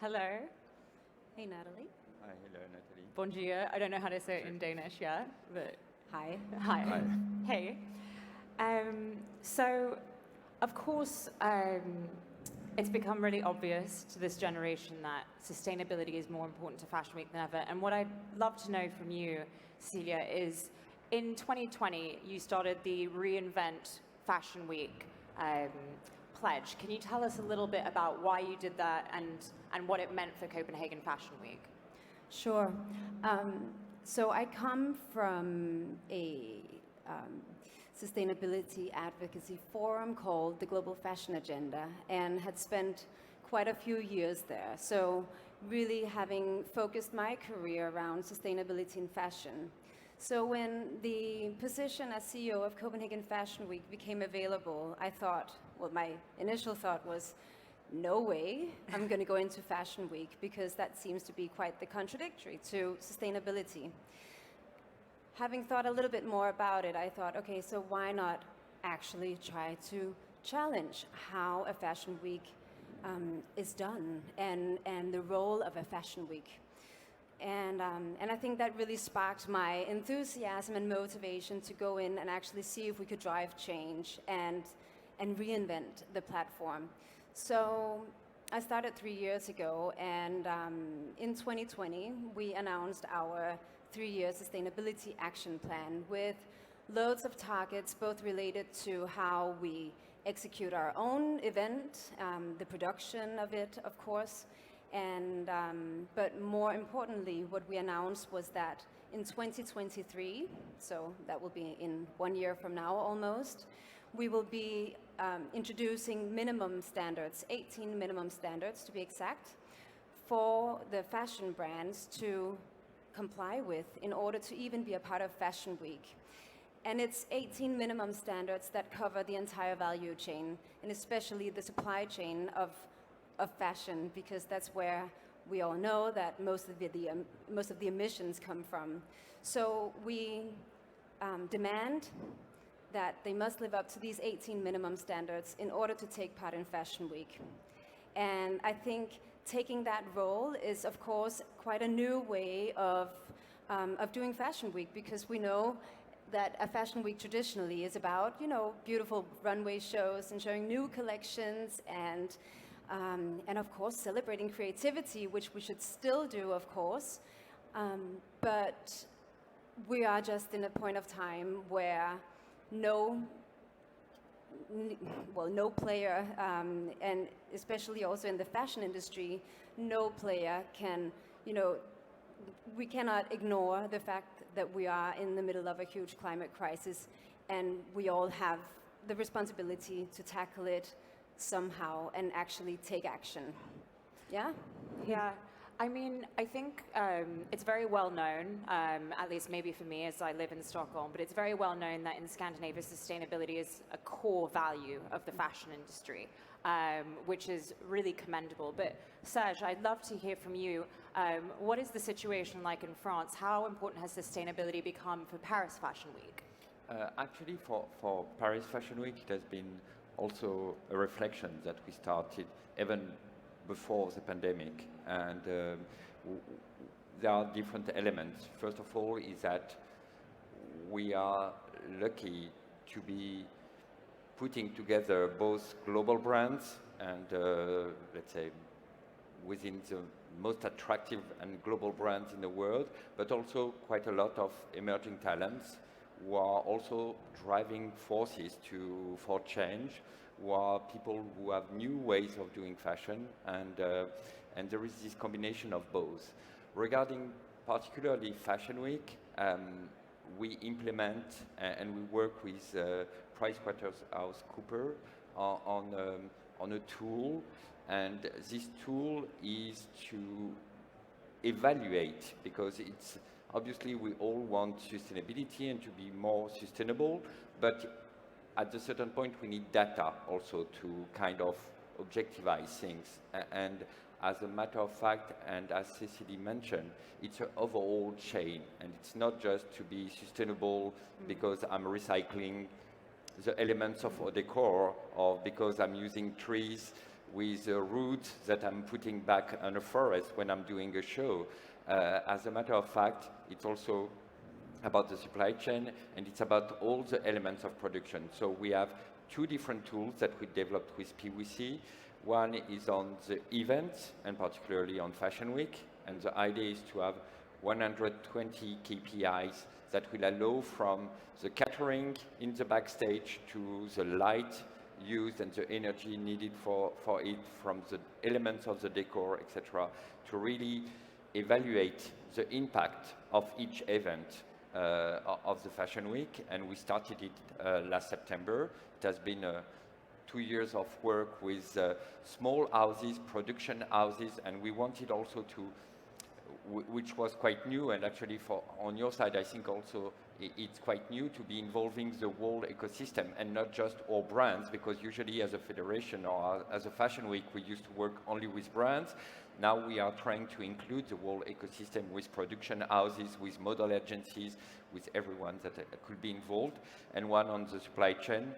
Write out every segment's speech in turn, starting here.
Hello. Hey, Natalie. Hi, hello, Natalie. Bon dia. I don't know how to say it in Danish yet, but Hi. hi. Hi. Hey. So, of course, it's become really obvious to this generation that sustainability is more important to Fashion Week than ever. And what I'd love to know from you, Cecilia, is in 2020, you started the Reinvent Fashion Week pledge. Can you tell us a little bit about why you did that and what it meant for Copenhagen Fashion Week? Sure. So I come from a sustainability advocacy forum called the Global Fashion Agenda and had spent quite a few years there. So really having focused my career around sustainability in fashion. So when the position as CEO of Copenhagen Fashion Week became available, I thought, well, my initial thought was, no way I'm going to go into Fashion Week, because that seems to be quite the contradictory to sustainability. Having thought a little bit more about it, I thought, okay, so why not actually try to challenge how a Fashion Week is done and the role of a Fashion Week. And I think that really sparked my enthusiasm and motivation to go in and actually see if we could drive change and reinvent the platform. So I started 3 years ago, and in 2020, we announced our 3-year sustainability action plan with loads of targets, both related to how we execute our own event, the production of it, of course, and but more importantly, what we announced was that in 2023, so that will be in 1 year from now almost, we will be introducing minimum standards, 18 minimum standards to be exact, for the fashion brands to comply with in order to even be a part of Fashion Week. And it's 18 minimum standards that cover the entire value chain, and especially the supply chain of fashion, because that's where we all know that most of the emissions come from. So we demand that they must live up to these 18 minimum standards in order to take part in Fashion Week. And I think taking that role is, of course, quite a new way of doing Fashion Week, because we know that a Fashion Week traditionally is about, beautiful runway shows and showing new collections and of course celebrating creativity, which we should still do, of course. But we are just in a point of time where no player, and especially also in the fashion industry, no player can, we cannot ignore the fact that we are in the middle of a huge climate crisis, and we all have the responsibility to tackle it somehow and actually take action. Yeah? Yeah. I mean, I think it's very well known, at least maybe for me as I live in Stockholm, but it's very well known that in Scandinavia, sustainability is a core value of the fashion industry, which is really commendable. But Serge, I'd love to hear from you. What is the situation like in France? How important has sustainability become for Paris Fashion Week? Actually, for Paris Fashion Week, it has been also a reflection that we started even before the pandemic, and there are different elements. First of all is that we are lucky to be putting together both global brands and let's say within the most attractive and global brands in the world, but also quite a lot of emerging talents who are also driving forces for change, who are people who have new ways of doing fashion, and there is this combination of both. Regarding particularly Fashion Week, we implement and we work with PricewaterhouseCoopers on a tool, and this tool is to evaluate, because it's obviously we all want sustainability and to be more sustainable, but at a certain point we need data also to kind of objectivize things. And as a matter of fact, and as Cecilie mentioned, it's an overall chain, and it's not just to be sustainable because I'm recycling the elements of a decor or because I'm using trees with the roots that I'm putting back on a forest when I'm doing a show. As a matter of fact, it's also about the supply chain, and it's about all the elements of production. So we have two different tools that we developed with PwC. One is on the events, and particularly on Fashion Week, and the idea is to have 120 KPIs that will allow from the catering in the backstage to the light used and the energy needed for it, from the elements of the decor, etc., to really evaluate the impact of each event of the Fashion Week. And we started it last September. It has been 2 years of work with small houses, production houses, and we wanted also to, which was quite new, and actually on your side, I think also it's quite new to be involving the whole ecosystem and not just our brands, because usually as a federation or as a Fashion Week, we used to work only with brands. Now we are trying to include the whole ecosystem with production houses, with model agencies, with everyone that could be involved. And one on the supply chain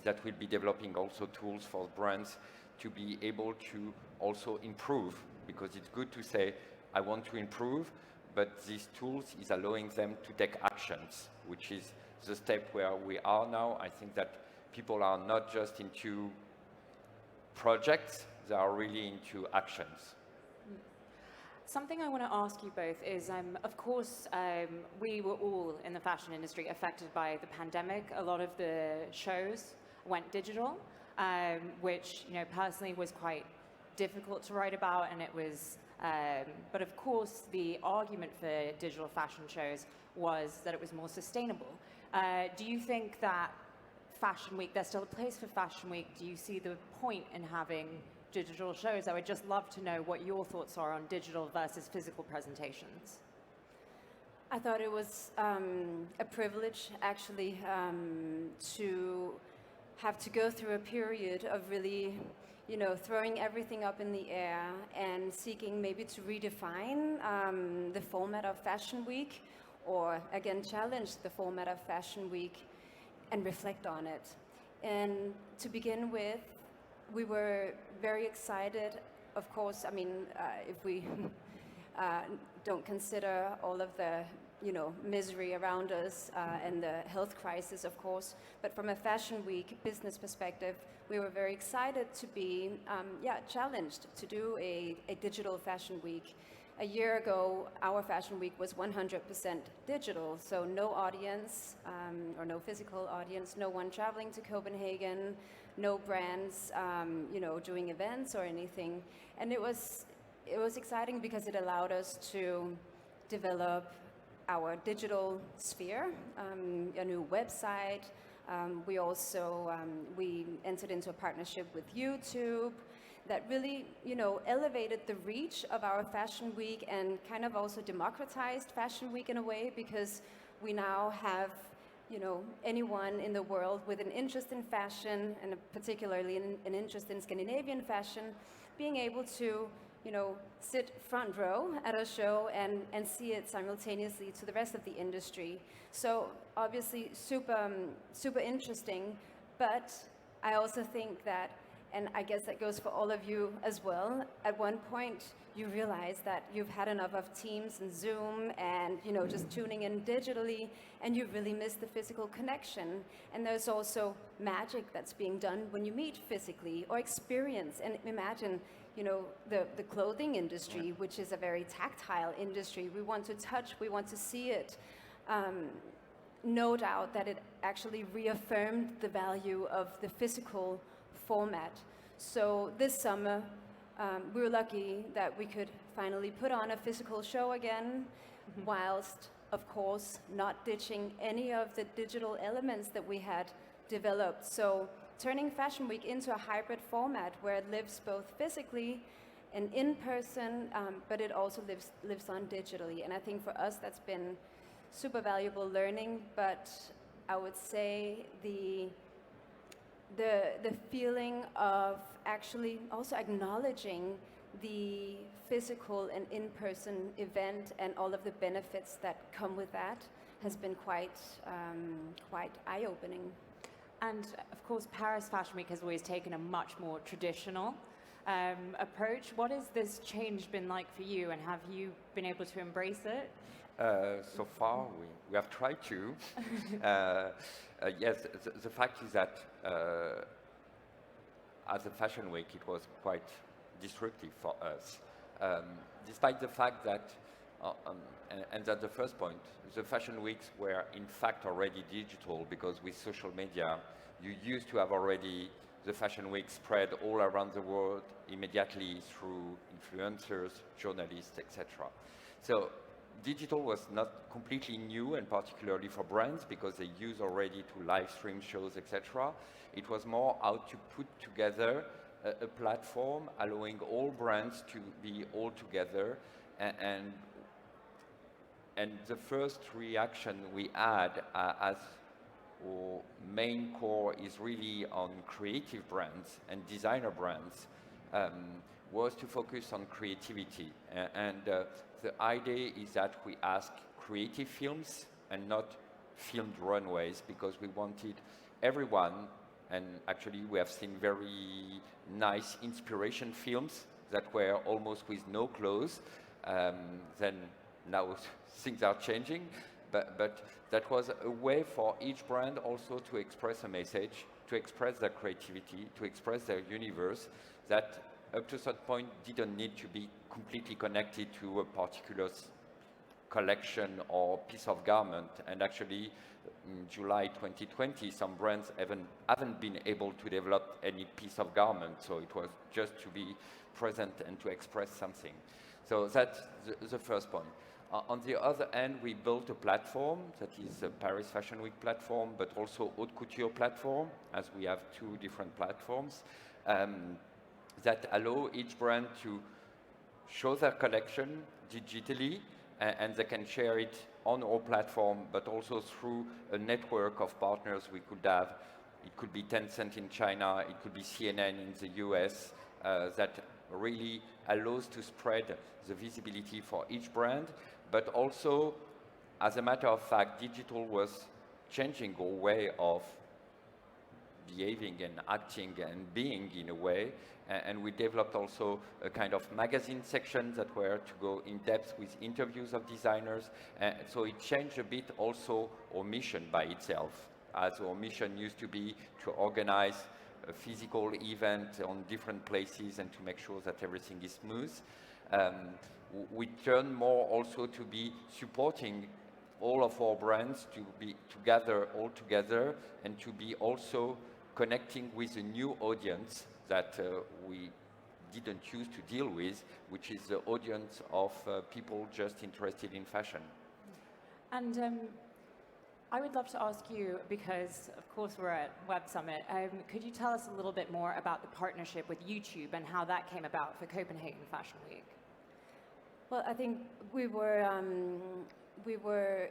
that will be developing also tools for brands to be able to also improve, because it's good to say, I want to improve, but these tools is allowing them to take actions, which is the step where we are now. I think that people are not just into projects, they are really into actions. Something I want to ask you both is, of course, we were all in the fashion industry affected by the pandemic. A lot of the shows went digital, which, personally was quite difficult to write about, and it was, but of course, the argument for digital fashion shows was that it was more sustainable. Do you think that Fashion Week, there's still a place for Fashion Week? Do you see the point in having digital shows? I would just love to know what your thoughts are on digital versus physical presentations. I thought it was a privilege, actually, to have to go through a period of really, throwing everything up in the air and seeking maybe to redefine the format of Fashion Week, or again challenge the format of Fashion Week and reflect on it. And to begin with, we were very excited, of course. I mean, if we don't consider all of the misery around us and the health crisis, of course, but from a Fashion Week business perspective, we were very excited to be challenged to do a digital Fashion Week. A year ago, our Fashion Week was 100% digital, so no audience or no physical audience, no one traveling to Copenhagen, no brands, doing events or anything. And it was exciting because it allowed us to develop our digital sphere, a new website. We also we entered into a partnership with YouTube that really, elevated the reach of our Fashion Week and kind of also democratized Fashion Week in a way, because we now have, anyone in the world with an interest in fashion, and particularly an interest in Scandinavian fashion, being able to, sit front row at a show and see it simultaneously to the rest of the industry. So obviously super interesting, but I also think that, and I guess that goes for all of you as well, at one point you realize that you've had enough of Teams and Zoom and just tuning in digitally, and you really miss the physical connection. And there's also magic that's being done when you meet physically or experience. And imagine, the clothing industry, which is a very tactile industry. We want to touch, we want to see it. No doubt that it actually reaffirmed the value of the physical format. So this summer, we were lucky that we could finally put on a physical show again, whilst, of course, not ditching any of the digital elements that we had developed. So turning Fashion Week into a hybrid format where it lives both physically and in person, but it also lives on digitally. And I think for us that's been super valuable learning, but I would say the feeling of actually also acknowledging the physical and in-person event and all of the benefits that come with that has been quite eye-opening. And of course, Paris Fashion Week has always taken a much more traditional approach. What has this change been like for you, and have you been able to embrace it? So far, we have tried to. Yes, the fact is that as a fashion week, it was quite disruptive for us. Despite the fact that, and that's the first point, the fashion weeks were in fact already digital, because with social media, you used to have already the fashion week spread all around the world immediately through influencers, journalists, etc. So digital was not completely new, and particularly for brands, because they use already to live stream shows, etc. It was more how to put together a platform allowing all brands to be all together, and the first reaction we had as our main core is really on creative brands and designer brands, was to focus on creativity. And the idea is that we ask creative films and not filmed runways, because we wanted everyone, and actually we have seen very nice inspiration films that were almost with no clothes. Then now things are changing, but that was a way for each brand also to express a message, to express their creativity, to express their universe, that up to a certain point didn't need to be completely connected to a particular collection or piece of garment. And actually, in July 2020, some brands haven't been able to develop any piece of garment, so it was just to be present and to express something. So that's the first point. On the other end, we built a platform that is a Paris Fashion Week platform, but also Haute Couture platform, as we have two different platforms that allow each brand to show their collection digitally, and they can share it on our platform, but also through a network of partners we could have. It could be Tencent in China, it could be CNN in the US, that really allows to spread the visibility for each brand. But also, as a matter of fact, digital was changing our way of behaving and acting and being in a way, and we developed also a kind of magazine section that were to go in depth with interviews of designers. So it changed a bit also our mission by itself, as our mission used to be to organize a physical event on different places and to make sure that everything is smooth. We turn more also to be supporting all of our brands to be together, all together, and to be also connecting with a new audience that we didn't choose to deal with, which is the audience of people just interested in fashion. And I would love to ask you, because of course we're at Web Summit, could you tell us a little bit more about the partnership with YouTube and how that came about for Copenhagen Fashion Week? Well, I think we were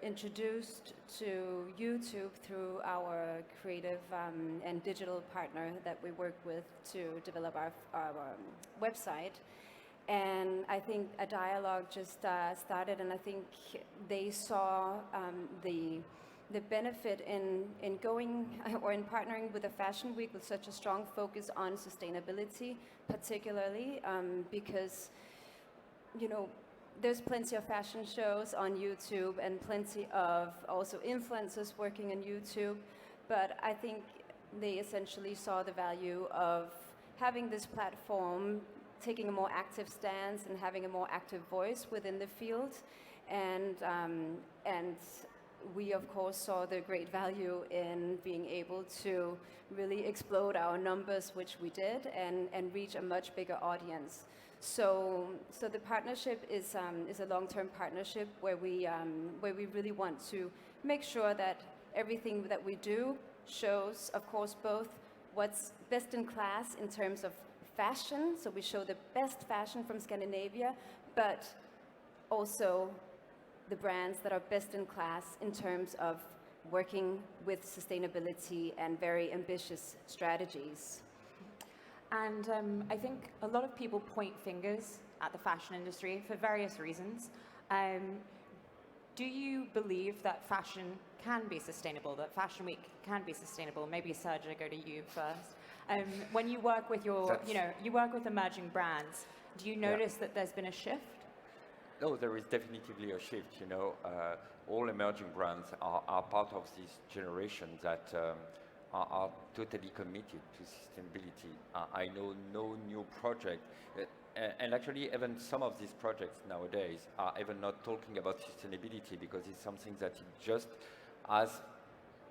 introduced to YouTube through our creative and digital partner that we work with to develop our website. And I think a dialogue just started, and I think they saw the benefit in going or in partnering with a fashion week with such a strong focus on sustainability, particularly because, you know, there's plenty of fashion shows on YouTube and plenty of also influencers working on YouTube, but I think they essentially saw the value of having this platform, taking a more active stance and having a more active voice within the field, and we of course saw the great value in being able to really explode our numbers, which we did, and reach a much bigger audience. So the partnership is a long-term partnership where we really want to make sure that everything that we do shows, of course, both what's best in class in terms of fashion, so we show the best fashion from Scandinavia, but also the brands that are best in class in terms of working with sustainability and very ambitious strategies. And I think a lot of people point fingers at the fashion industry for various reasons. Do you believe that fashion can be sustainable, that Fashion Week can be sustainable? Maybe Serge, I go to you first. When you work with That's- you work with emerging brands, do you notice that there's been a shift? No, there is definitely a shift. All emerging brands are part of this generation that are totally committed to sustainability. I know no new project, and actually even some of these projects nowadays are even not talking about sustainability because it's something that it just as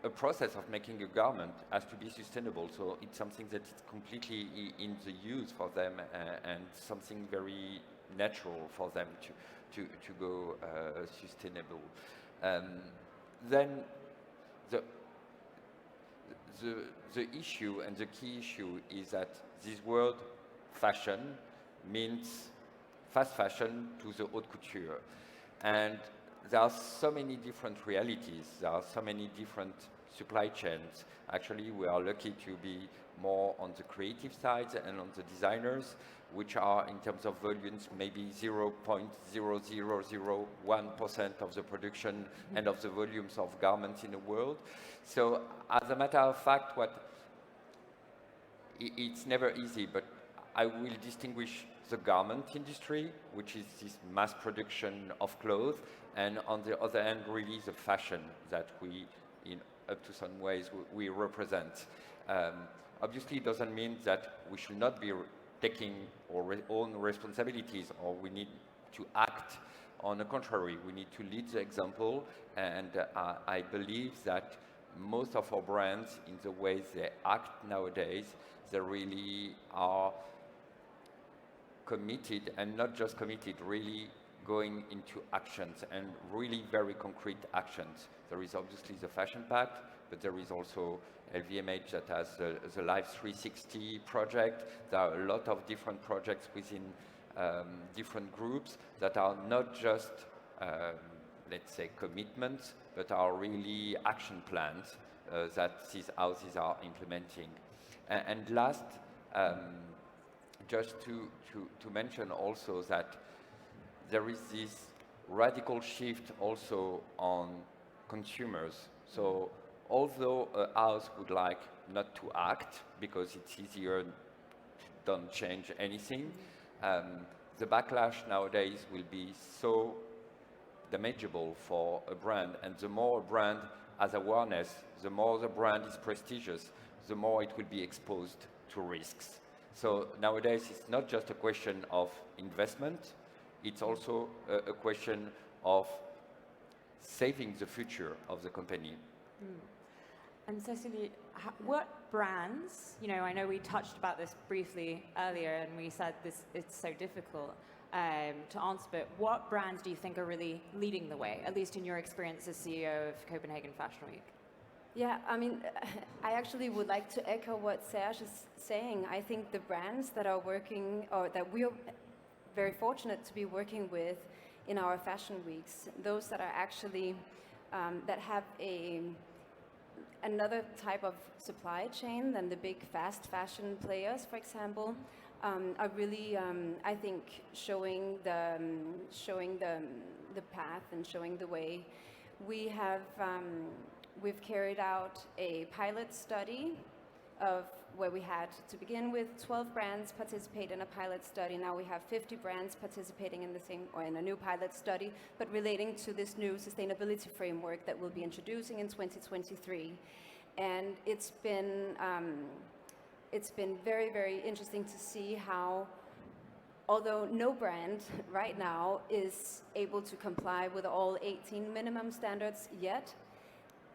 a process of making a garment has to be sustainable. So it's something that is completely in the use for them and something very natural for them to go sustainable. Then the issue and the key issue is that this word fashion means fast fashion to the haute couture. And there are so many different realities, there are so many different supply chains. Actually, we are lucky to be more on the creative side and on the designers, which are in terms of volumes maybe 0.0001% of the production and of the volumes of garments in the world. So as a matter of fact, it's never easy, but I will distinguish the garment industry, which is this mass production of clothes, and on the other hand, really the fashion that we, in up to some ways, we represent. Obviously, it doesn't mean that we should not be taking our own responsibilities or we need to act. On the contrary, we need to lead the example, and I believe that most of our brands, in the ways they act nowadays, they really are committed, and not just committed, really going into actions, and really very concrete actions. There is obviously the Fashion Pact, but there is also LVMH that has the Life 360 project. There are a lot of different projects within different groups that are not just, let's say, commitments, but are really action plans that these houses are implementing. And last, just to mention also that there is this radical shift also on consumers. So although a house would like not to act because it's easier to don't change anything, the backlash nowadays will be so damageable for a brand, and the more a brand has awareness, the more the brand is prestigious, the more it will be exposed to risks. So nowadays it's not just a question of investment, it's also a question of saving the future of the company. And Cecilie, what brands, I know we touched about this briefly earlier and we said it's so difficult to answer, but what brands do you think are really leading the way, at least in your experience as CEO of Copenhagen Fashion Week? Yeah, I mean, I actually would like to echo what Serge is saying. I think the brands that are working, or that we are very fortunate to be working with in our fashion weeks, those that are actually, that have another type of supply chain than the big fast fashion players, for example, are really, I think, showing the path and showing the way. We've carried out a pilot study of where we had, to begin with, 12 brands participate in a pilot study. Now we have 50 brands participating in the same, or in a new pilot study, but relating to this new sustainability framework that we'll be introducing in 2023. And it's been very, very interesting to see how, although no brand right now is able to comply with all 18 minimum standards yet,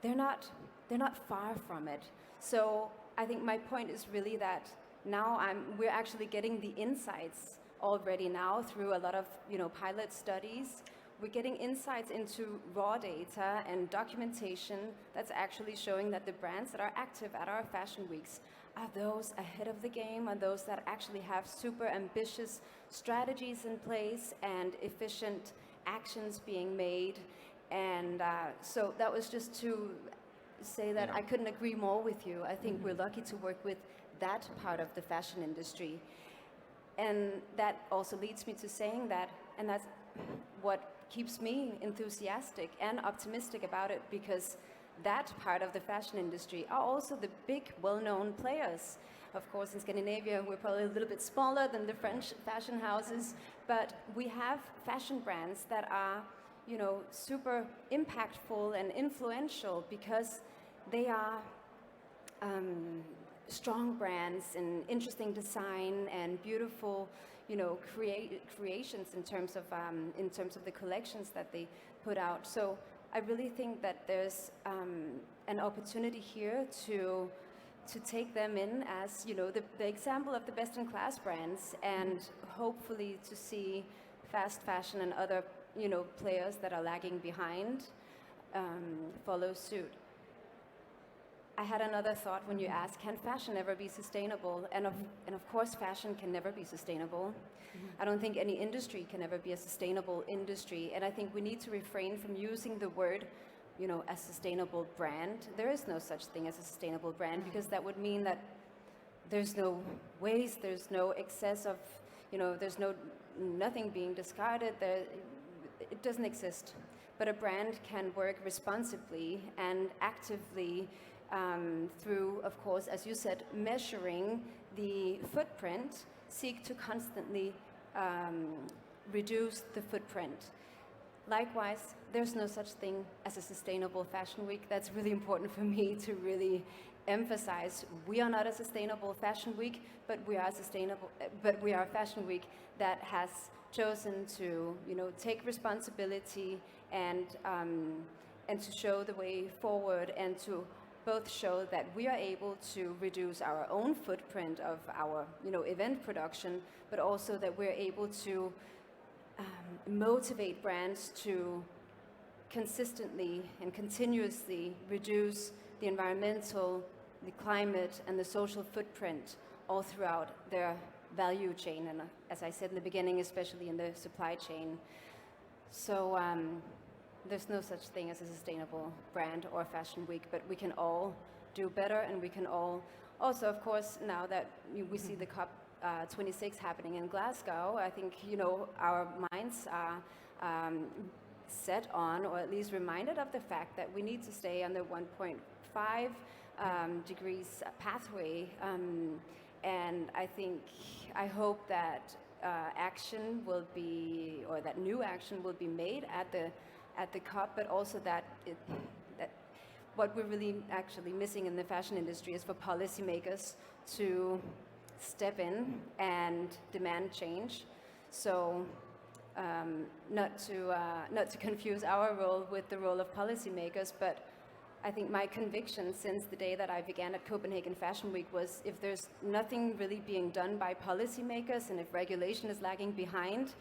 they're not far from it. So I think my point is really that now we're actually getting the insights already now through a lot of pilot studies. We're getting insights into raw data and documentation that's actually showing that the brands that are active at our fashion weeks are those ahead of the game, are those that actually have super ambitious strategies in place and efficient actions being made. And so that was just to say that I couldn't agree more with you. I think we're lucky to work with that part of the fashion industry. And that also leads me to saying that, and that's what keeps me enthusiastic and optimistic about it, because that part of the fashion industry are also the big, well-known players. Of course, in Scandinavia, we're probably a little bit smaller than the French fashion houses, but we have fashion brands that are, super impactful and influential because they are strong brands and interesting design and beautiful, creations in terms of the collections that they put out. So I really think that there's an opportunity here to take them in as the example of the best-in-class brands, and hopefully to see fast fashion and other players that are lagging behind follow suit. I had another thought when you asked, can fashion ever be sustainable? And of course, fashion can never be sustainable. I don't think any industry can ever be a sustainable industry, and I think we need to refrain from using the word a sustainable brand. There is no such thing as a sustainable brand, because that would mean that there's no waste, there's no excess of, there's nothing being discarded. It doesn't exist. But a brand can work responsibly and actively through, of course, as you said, measuring the footprint, seek to constantly reduce the footprint. Likewise, there's no such thing as a sustainable fashion week. That's really important for me to really emphasize. We are not a sustainable fashion week, but we are a fashion week that has chosen to, take responsibility and to show the way forward, and to both show that we are able to reduce our own footprint of our, event production, but also that we're able to motivate brands to consistently and continuously reduce the environmental, the climate, and the social footprint all throughout their value chain, and as I said in the beginning, especially in the supply chain. So there's no such thing as a sustainable brand or fashion week, but we can all do better, and we can all also, of course, now that we see the COP 26 happening in Glasgow, I think our minds are set on, or at least reminded of the fact that we need to stay on the 1.5 degrees pathway, and I hope that action will be, or that new action will be made at the COP, but also that what we're really actually missing in the fashion industry is for policymakers to step in and demand change. So not to confuse our role with the role of policymakers, but I think my conviction since the day that I began at Copenhagen Fashion Week was, if there's nothing really being done by policymakers, and if regulation is lagging behind,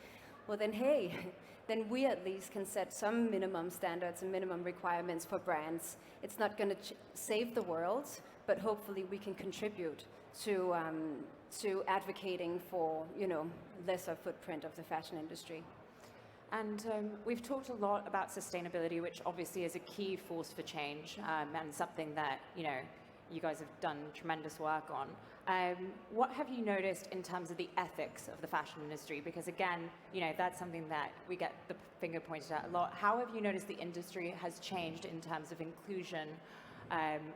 well then hey, then we at least can set some minimum standards and minimum requirements for brands. It's not going to save the world, but hopefully we can contribute to advocating for, lesser footprint of the fashion industry. And we've talked a lot about sustainability, which obviously is a key force for change, and something that, you guys have done tremendous work on. What have you noticed in terms of the ethics of the fashion industry? Because again, that's something that we get the finger pointed at a lot. How have you noticed the industry has changed in terms of inclusion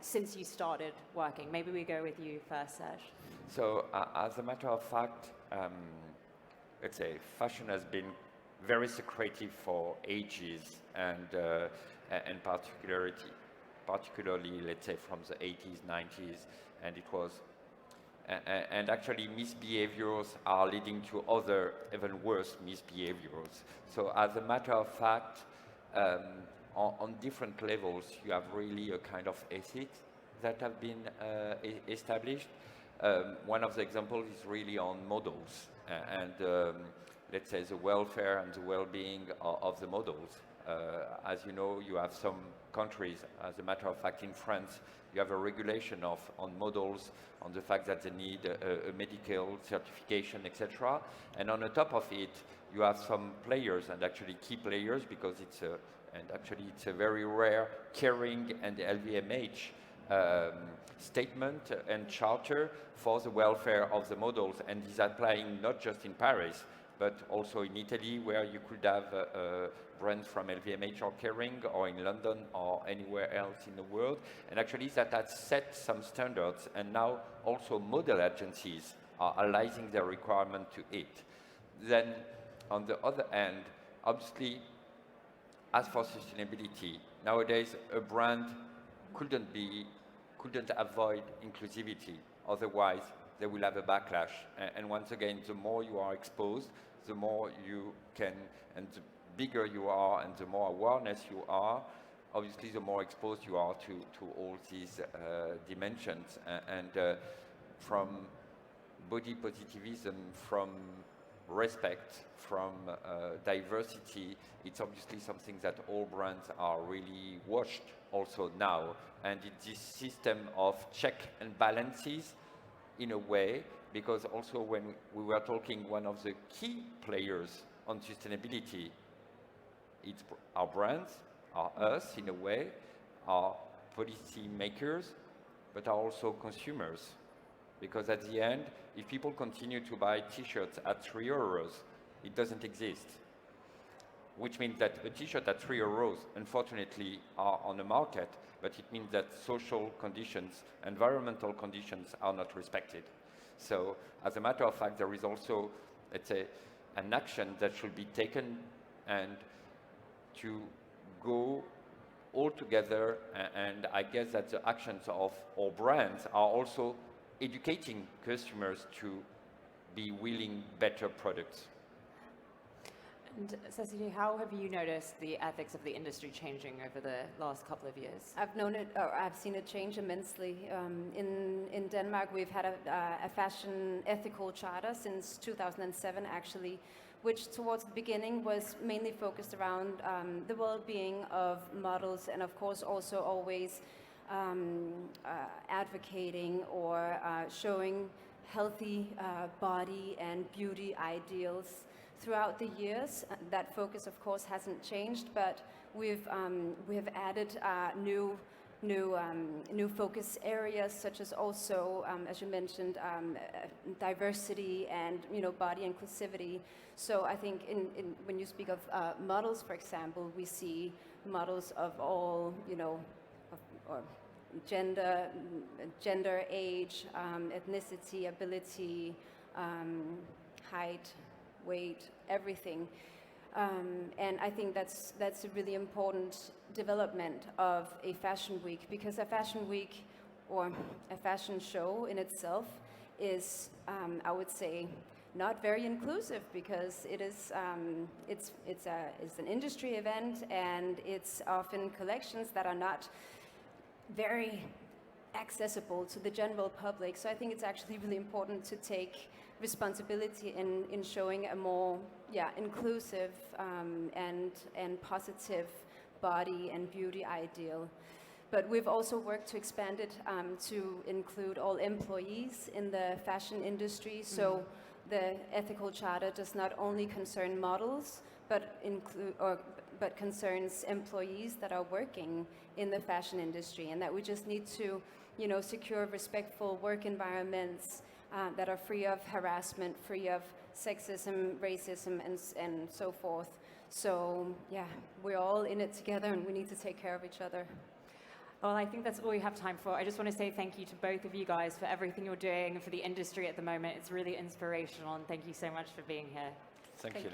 since you started working? Maybe we go with you first, Serge. So as a matter of fact, let's say fashion has been very secretive for ages, and particularly, let's say, from the 80s, 90s, and it was, and actually misbehaviors are leading to other even worse misbehaviors. So as a matter of fact, on different levels, you have really a kind of ethics that have been established. One of the examples is really on models, and let's say the welfare and the well-being of the models. As you know, you have some countries, as a matter of fact in France, you have a regulation on models, on the fact that they need a medical certification, etc. And on the top of it, you have some players, and actually key players, because it's a very rare caring and LVMH statement and charter for the welfare of the models, and is applying not just in Paris, but also in Italy, where you could have brands from LVMH or Kering, or in London or anywhere else in the world. And actually that has set some standards, and now also model agencies are aligning their requirement to it. Then on the other hand, obviously, as for sustainability, nowadays a brand couldn't avoid inclusivity, otherwise they will have a backlash. And once again, the more you are exposed, the more you can, and the bigger you are and the more awareness you are, obviously the more exposed you are to all these dimensions. From body positivism, from respect, from diversity, it's obviously something that all brands are really watched also now. And it's this system of check and balances in a way, because also when we were talking, one of the key players on sustainability, it's our brands, are us in a way, are policy makers, but are also consumers. Because at the end, if people continue to buy t-shirts at €3, it doesn't exist. Which means that a t-shirt at €3, unfortunately, are on the market, but it means that social conditions, environmental conditions are not respected. So, as a matter of fact, there is also, let's say, an action that should be taken and to go all together, and I guess that the actions of all brands are also educating customers to be willing better products. And Cecilie, how have you noticed the ethics of the industry changing over the last couple of years? I've seen it change immensely. In Denmark, we've had a fashion ethical charter since 2007, actually, which towards the beginning was mainly focused around the well-being of models, and of course also always advocating or showing healthy body and beauty ideals. Throughout the years, that focus of course hasn't changed, but we have added new focus areas, such as also, as you mentioned, diversity and body inclusivity. So I think when you speak of models, for example, we see models of all or gender, age, ethnicity, ability, height, weight, everything. And I think that's a really important development of a fashion week, because a fashion week or a fashion show in itself is, I would say, not very inclusive, because it is it's an industry event, and it's often collections that are not very accessible to the general public. So I think it's actually really important to take responsibility in showing a more inclusive and positive body and beauty ideal. But we've also worked to expand it to include all employees in the fashion industry. So the ethical charter does not only concern models, but concerns employees that are working in the fashion industry, and that we just need to secure respectful work environments that are free of harassment, free of sexism, racism, and so forth. So yeah, we're all in it together, and we need to take care of each other. Well, I think that's all we have time for. I just want to say thank you to both of you guys for everything you're doing and for the industry at the moment. It's really inspirational, and thank you so much for being here. Thank you.